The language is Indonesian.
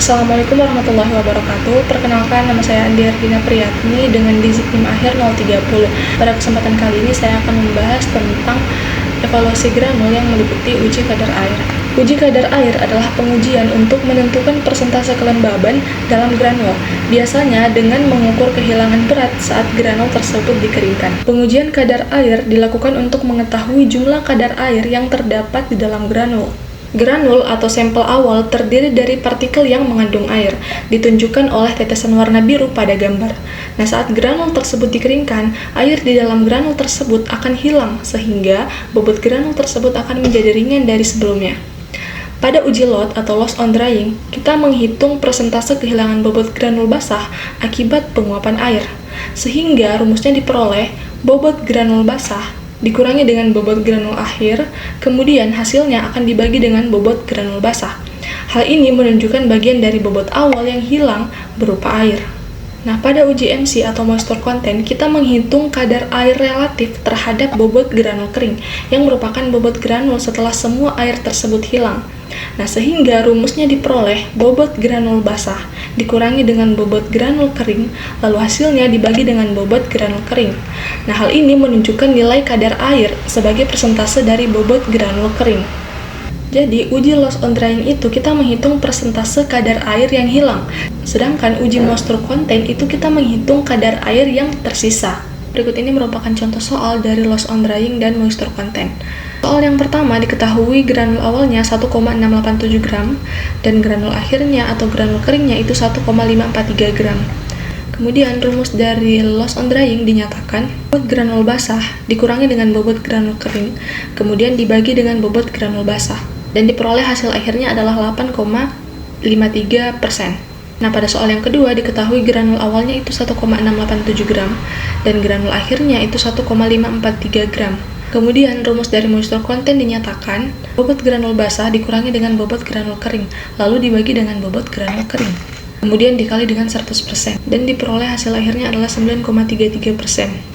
Assalamualaikum warahmatullahi wabarakatuh. Perkenalkan, nama saya Andi Ardina Priyatni dengan digit NIM akhir 030. Pada kesempatan kali ini saya akan membahas tentang evaluasi granul yang meliputi uji kadar air. Uji kadar air adalah pengujian untuk menentukan persentase kelembaban dalam granul, biasanya dengan mengukur kehilangan berat saat granul tersebut dikeringkan. Pengujian kadar air dilakukan untuk mengetahui jumlah kadar air yang terdapat di dalam granul. Granul atau sampel awal terdiri dari partikel yang mengandung air, ditunjukkan oleh tetesan warna biru pada gambar. Nah, saat granul tersebut dikeringkan, air di dalam granul tersebut akan hilang, sehingga bobot granul tersebut akan menjadi ringan dari sebelumnya. Pada uji lot atau loss on drying, kita menghitung persentase kehilangan bobot granul basah akibat penguapan air, sehingga rumusnya diperoleh bobot granul basah dikurangi dengan bobot granul akhir, kemudian hasilnya akan dibagi dengan bobot granul basah. Hal ini menunjukkan bagian dari bobot awal yang hilang berupa air. Nah, pada uji MC atau moisture content, kita menghitung kadar air relatif terhadap bobot granul kering, yang merupakan bobot granul setelah semua air tersebut hilang. Nah, sehingga rumusnya diperoleh bobot granul basah dikurangi dengan bobot granul kering, lalu hasilnya dibagi dengan bobot granul kering. Nah, hal ini menunjukkan nilai kadar air sebagai persentase dari bobot granul kering. Jadi, uji loss on drying itu kita menghitung persentase kadar air yang hilang, sedangkan uji moisture content itu kita menghitung kadar air yang tersisa. Berikut ini merupakan contoh soal dari loss on drying dan moisture content. Soal yang pertama, diketahui granul awalnya 1,687 gram dan granul akhirnya atau granul keringnya itu 1,543 gram. Kemudian rumus dari loss on drying dinyatakan bobot granul basah dikurangi dengan bobot granul kering, kemudian dibagi dengan bobot granul basah, dan diperoleh hasil akhirnya adalah 8,53%. Nah, pada soal yang kedua diketahui granul awalnya itu 1,687 gram dan granul akhirnya itu 1,543 gram. Kemudian rumus dari moisture content dinyatakan bobot granul basah dikurangi dengan bobot granul kering, lalu dibagi dengan bobot granul kering. Kemudian dikali dengan 100% dan diperoleh hasil akhirnya adalah 9,33%.